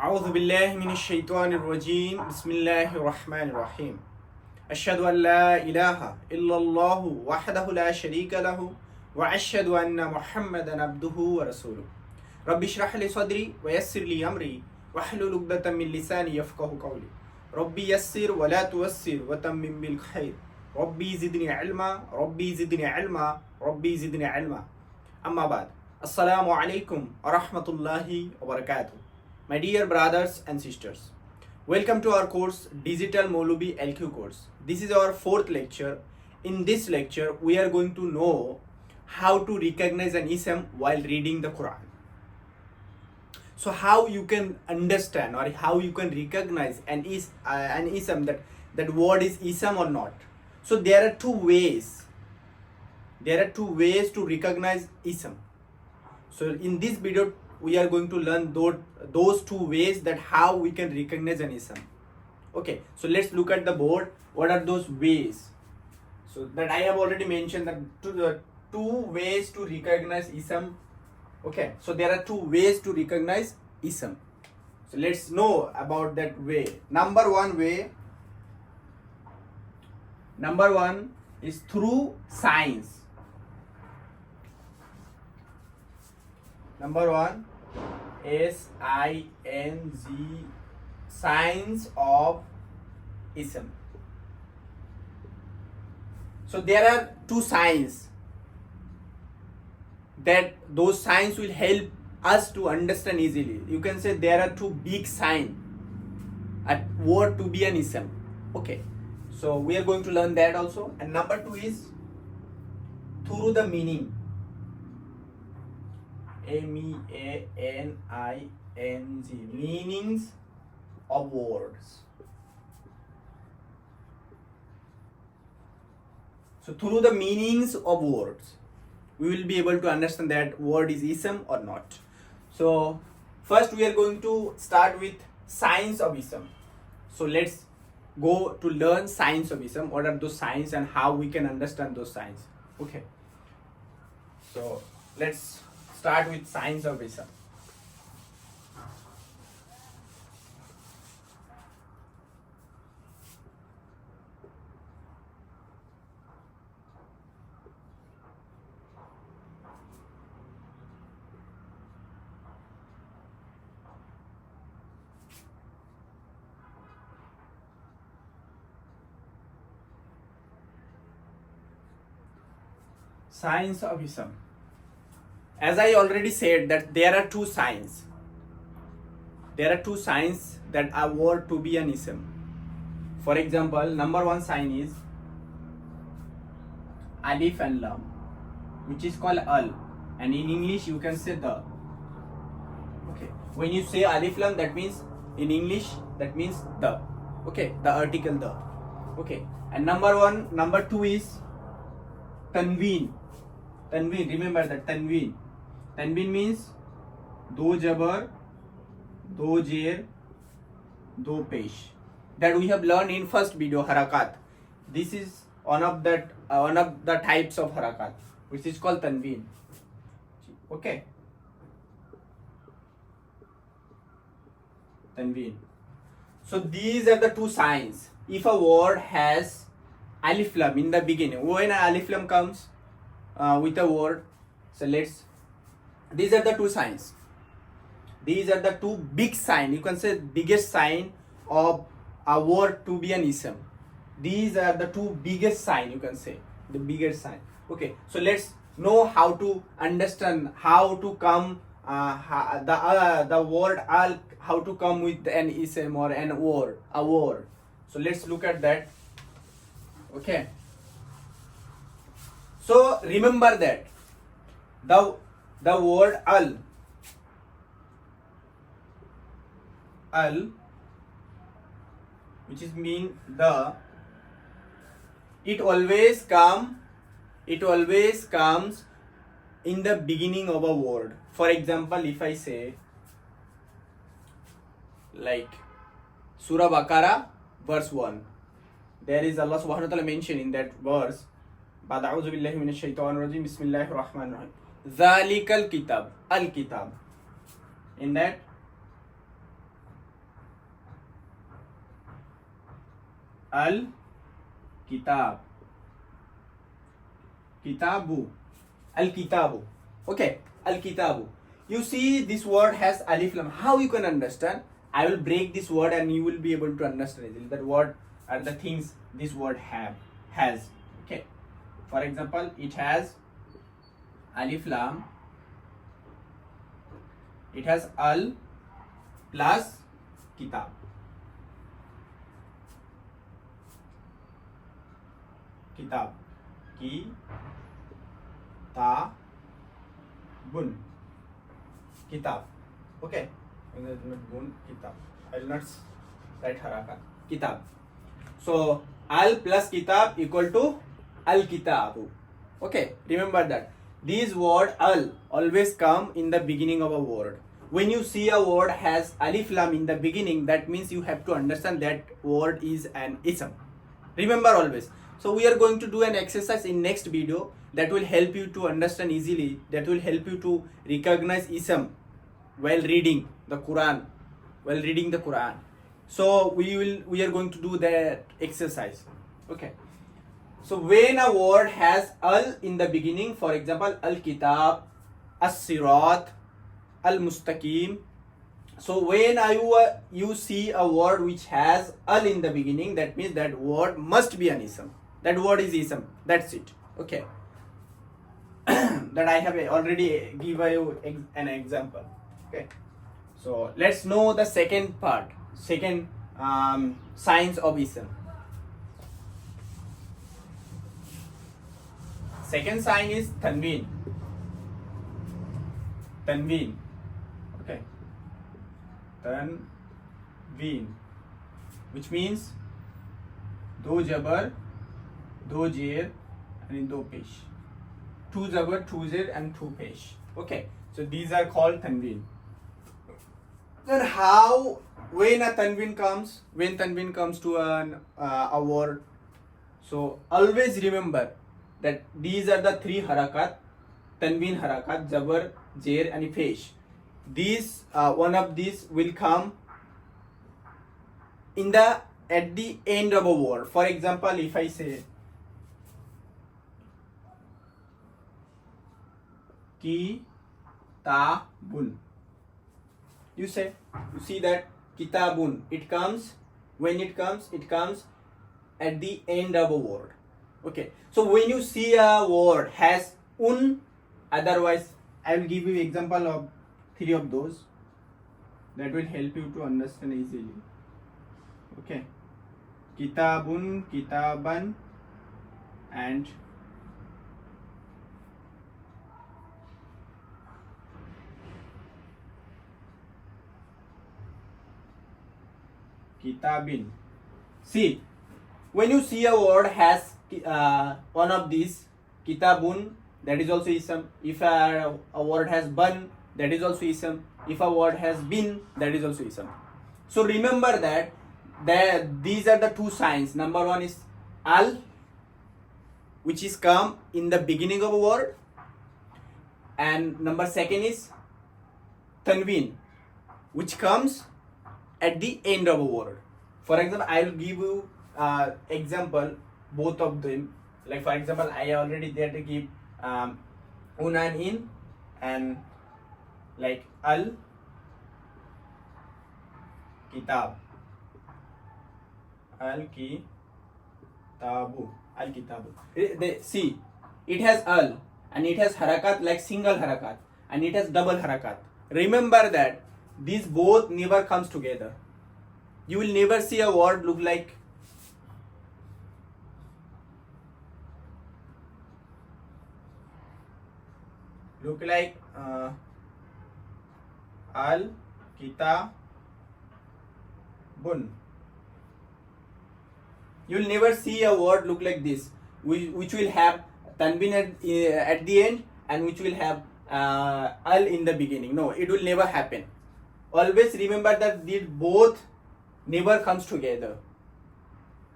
أعوذ بالله من الشيطان الرجيم بسم الله الرحمن الرحيم أشهد أن لا إله إلا الله وحده لا شريك له وأشهد أن محمدا عبده ورسوله رب اشرح لي صدري ويسر لي أمري واحلل عقدة من لساني يفقهوا قولي ربي يسر ولا تيسر وتمم بالخير ربي زدني علما ربي زدني علما ربي زدني علما أما بعد السلام عليكم ورحمة الله وبركاته. My dear brothers and sisters, welcome to our course Digital Molubi LQ course. This is our fourth lecture. In this lecture, we are going to know how to recognize an ism while reading the Quran. So how you can understand or how you can recognize an ism, that word is ism or not. So there are two ways. There are two ways to recognize ism. So in this video, we are going to learn those two ways that how we can recognize an ism. Okay, so let's look at the board. What are those ways? So that I have already mentioned that the two ways to recognize ism. Okay, so there are two ways to recognize ism. So let's know about that way. Number one is through signs. Number one, S-I-N-G, signs of ism. So there are two signs that those signs will help us to understand easily. You can say there are two big signs at word to be an ism. Okay, so we are going to learn that also. And number two is through the meaning. M-E-A-N-I-N-G, meanings of words. So through the meanings of words, we will be able to understand that word is ism or not. So first we are going to start with signs of ism. So let's go to learn signs of ism. What are those signs and how we can understand those signs? Okay. So let's start with signs of ism. Signs of ism. As I already said that there are two signs. There are two signs that are word to be an ism. For example, number one sign is alif and lam, which is called al, and in English you can say the. Okay, when you say alif lam, that means in English that means the. Okay, the article the. Okay, and number two is tanween. Tanween, remember that tanween. Tanween means do jabar, do jer, do pesh. That we have learned in first video, harakat. This is one of the types of harakat, which is called tanween. Okay. Tanween. So these are the two signs. If a word has alif lam in the beginning, when an alif lam comes with a word, so these are the two signs. These are the two big signs. You can say biggest sign of a word to be an ism. These are the two biggest sign. You can say the biggest sign. Okay, so let's know how to understand how to come the word al, how to come with an ism or a word. So let's look at that. Okay. So remember that the word al, which is mean the, it always comes in the beginning of a word. For example, if I say like Surah Baqarah verse 1, there is Allah subhanahu wa ta'ala mentioned in that verse, A'udhu billahi minash shaitanir rajim, Bismillahir Rahmanir Rahim, Zalikal Kitab, Al Kitab. In that Al kitab. Kitabu. Al kitabu. Okay. Al kitabu. You see this word has alif lam. How you can understand? I will break this word and you will be able to understand it. That word are the things this word has. Okay. For example, it has alif lam. It has al plus kitab. Kitab. Ki ta bun. Kitab. Okay. Bun kitab. I will not write harakat. Kitab. So al plus kitab equal to al kitabu. Okay. Remember that. These word al always come in the beginning of a word. When you see a word has alif lam in the beginning, that means you have to understand that word is an ism. Remember always. So we are going to do an exercise in next video that will help you to understand easily, that will help you to recognize ism while reading the Quran. So we are going to do that exercise. Okay. So when a word has al in the beginning, for example, al kitab, as-sirat, al mustaqim. So when you see a word which has al in the beginning, that means that word must be an ism. That word is ism. That's it. Okay. That I have already given you an example. Okay. So let's know the second part. Second signs of ism. Second sign is tanween. Tanween. Okay. Tanween, which means do jabar, do jer, and do pesh. Two jabar, two jer, and two pesh. Okay. So these are called tanween. Then how when tanween comes to a word, so always remember that these are the three harakat: tanween harakat, jabar, jer, and pesh. These one of these will come at the end of a word. For example, if I say kitabun, you see that kitabun, it comes at the end of a word. Okay, so when you see a word has otherwise I will give you example of three of those that will help you to understand easily. Okay, kitabun, kitaban, and kitabin. See, when you see a word has one of these, kitabun, that is also ism. If a word has ban, that is also ism. If a word has bin, that is also ism. So remember that these are the two signs. Number one is al, which is come in the beginning of a word, and number second is tanween, which comes at the end of a word. For example, I will give you example both of them. Like for example, I already there to give un and in, and like al kitab, al kitabu. See, it has al and it has harakat like single harakat, and it has double harakat. Remember that these both never comes together. You will never see a word look like al kitabun. You will never see a word look like this, which will have tanween at the end and which will have al in the beginning. No, it will never happen. Always remember that these both never comes together.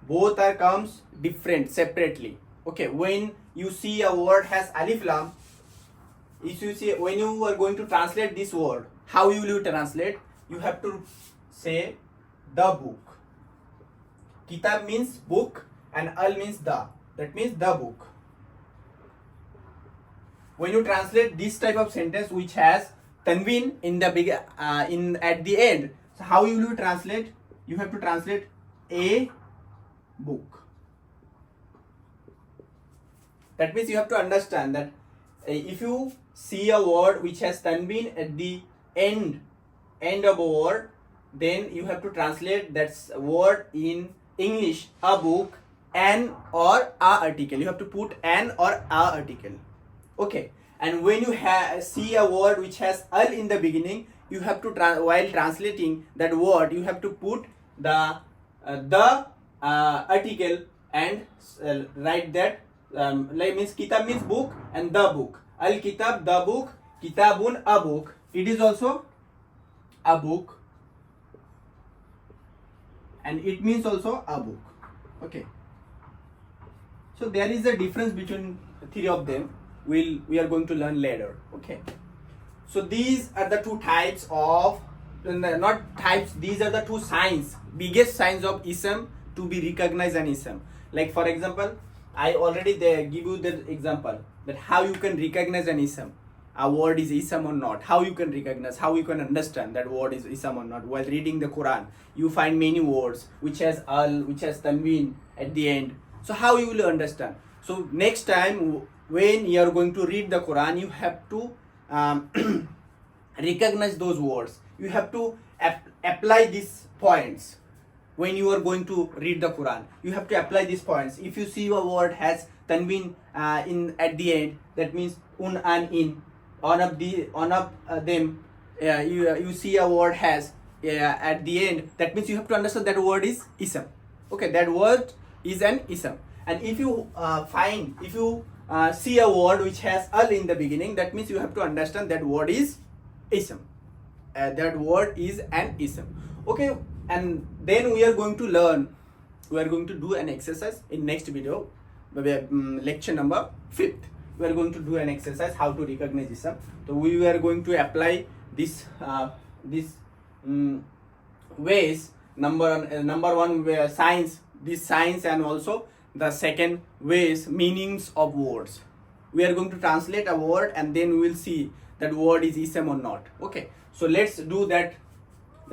Both are comes different, separately. Okay, when you see a word has alif lam, if you see, when you are going to translate this word, how will you translate? You have to say the book. Kitab means book and al means the. That means the book. When you translate this type of sentence which has tanween in the at the end, so how you will translate? You have to translate a book. That means you have to understand that if you see a word which has tanween at the end of a word, then you have to translate that word in English, a book, an or a article. You have to put an or a article. Okay. And when you see a word which has al in the beginning, you have to while translating that word, you have to put the article and write that like means kitab means book and the book. Al kitab, the book, kitabun, a book. It is also a book and it means also a book. Okay. So there is a difference between the three of them. We are going to learn later. Okay. So these are the two types of, not types, these are the two signs, biggest signs of ism to be recognized an ism. Like for example, I already give you the example that how you can recognize an ism. A word is ism or not. How you can recognize, how you can understand that word is ism or not. While reading the Quran, you find many words which has al, which has tanween at the end. So how you will understand? So next time when you are going to read the Quran, you have to recognize those words. You have to apply these points. When you are going to read the Quran, you have to apply these points. If you see a word has tanween in at the end, that means un and in. On of them, you see a word has at the end, that means you have to understand that word is ism. Okay, that word is an ism. And if you see a word which has al in the beginning, that means you have to understand that word is ism. That word is an ism. Okay, and then we are going to do an exercise in next video, lecture number 5th. We are going to do an exercise how to recognize ism. So we are going to apply this ways. Number one, signs, these signs, and also the second ways, meanings of words. We are going to translate a word and then we will see that word is ism or not. Okay, so let's do that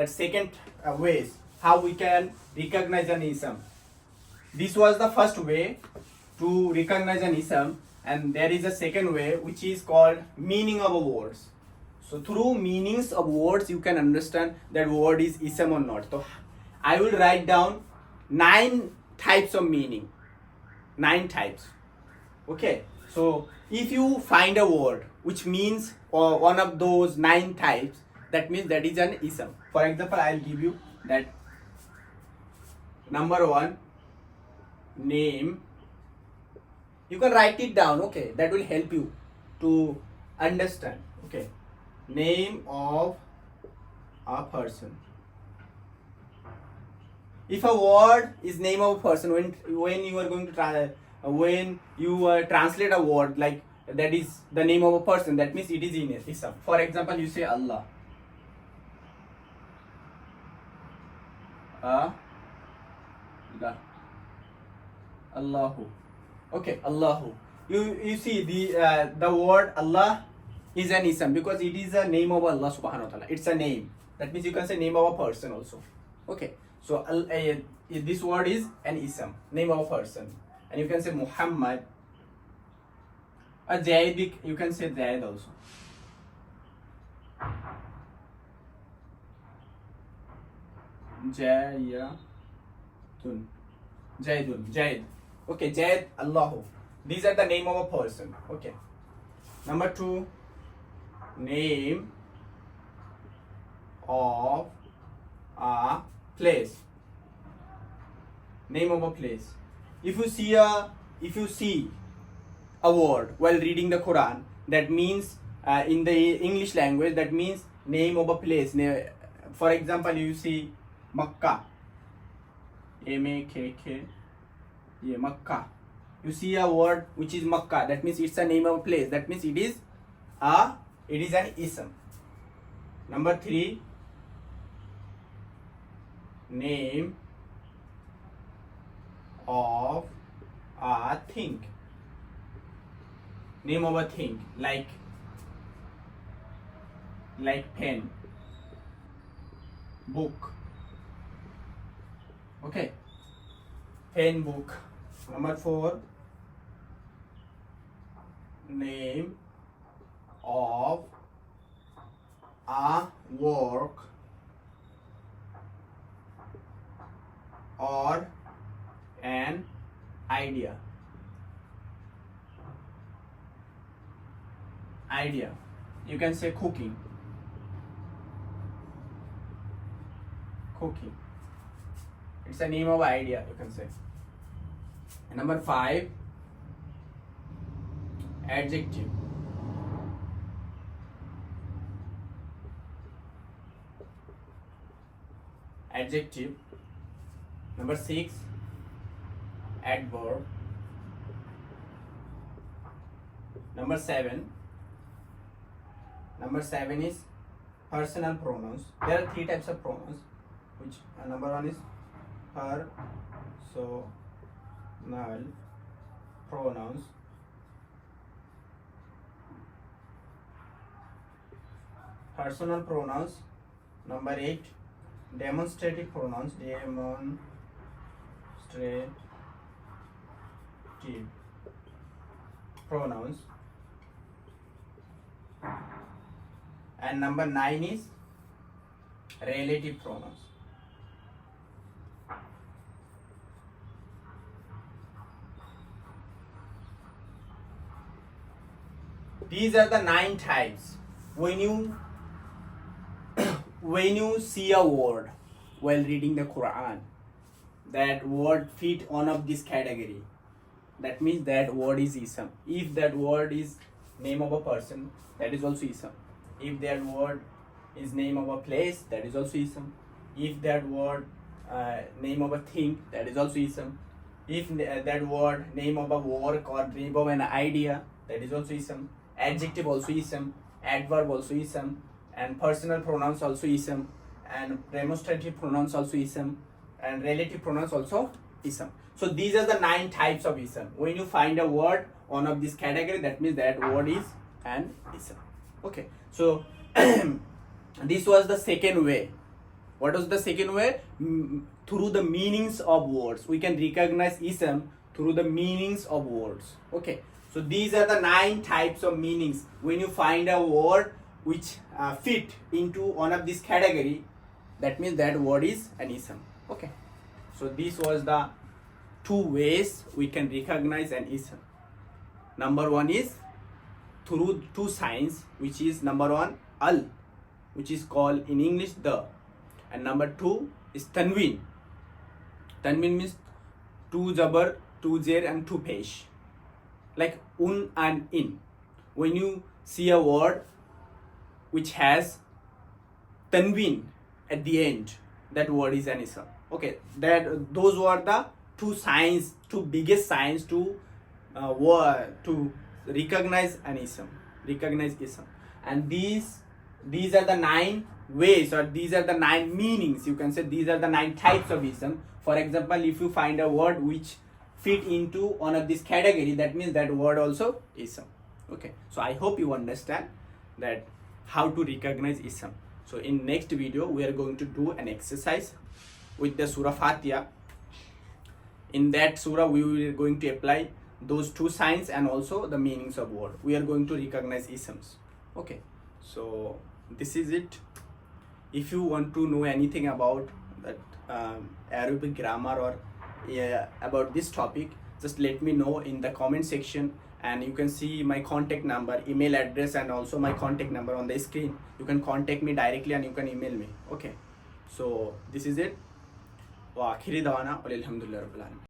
second ways how we can recognize an ism. This was the first way to recognize an ism, and there is a second way which is called meaning of words. So through meanings of words you can understand that word is ism or not. So I will write down 9 types of meaning. 9 types. Okay, so if you find a word which means one of those 9 types, that means that is an ism. For example, I'll give you that. Number 1, name. You can write it down. Okay, that will help you to understand. Okay, name of a person. If a word is name of a person, when you are going to translate a word like that is the name of a person, that means it is in ism. For example, you say Allah. Allahu. Okay, Allahu. You see the word Allah is an ism because it is a name of Allah subhanahu wa ta'ala. It's a name. That means you can say name of a person also. Okay, so this word is an ism, name of a person. And you can say Muhammad. Zaid, you can say Zaid also. Zaid. Okay, Zaid, Allahu. These are the name of a person. Okay. Number 2, name of a place. Name of a place. If you see a word while reading the Quran, that means in the English language, that means name of a place. For example, you see Makkah. M-A-K-K. Yeah, Makkah. You see a word which is Makkah, that means it's a name of a place. That means it is an ism. Number 3, name of a thing. Name of a thing, like pen, book. Okay, pen, book. Number 4, name of a work or an idea. You can say cooking. It's a name of idea, you can say. And number 5, adjective. Number 6, adverb. Number 7 is personal pronouns. There are 3 types of pronouns, which number 1 is personal pronouns. Number 8, demonstrative pronouns. And number 9 is relative pronouns. These are the 9 types. When you see a word while reading the Quran, that word fit one of this category, that means that word is ism. If that word is name of a person, that is also ism. If that word is name of a place, that is also ism. If that word name of a thing, that is also ism. If that word name of a work or name of an idea, that is also ism. Adjective also ism, adverb also ism, and personal pronouns also ism, and demonstrative pronouns also ism, and relative pronouns also ism. So these are the 9 types of ism. When you find a word one of this category, that means that word is an ism. Okay, so this was the second way. What was the second way? Through the meanings of words. We can recognize ism through the meanings of words. Okay, so these are the 9 types of meanings. When you find a word which fit into one of this category, that means that word is an ism. Okay, so this was the 2 ways we can recognize an ism. Number 1 is through 2 signs, which is number 1 al, which is called in English the, and number 2 is tanween. Tanween means 2 zabar, 2 zer and 2 pesh, like un and in. When you see a word which has tanween at the end, that word is an ism. Okay, those were the 2 signs, 2 biggest signs to recognize an ism, and these are the 9 ways, or these are the 9 meanings. You can say these are the 9 types of ism. For example, if you find a word which fit into one of this category, that means that word also ism. Okay, so I hope you understand that how to recognize ism. So in next video we are going to do an exercise with the Surah Fatiha. In that surah we are going to apply those 2 signs and also the meanings of word. We are going to recognize isms. Okay, so this is it. If you want to know anything about that Arabic grammar or about this topic, just let me know in the comment section, and you can see my contact number, email address, and also my contact number on the screen. You can contact me directly and you can email me. Okay, so this is it. Wa akhiri dawana alhamdulillah rabbil alamin.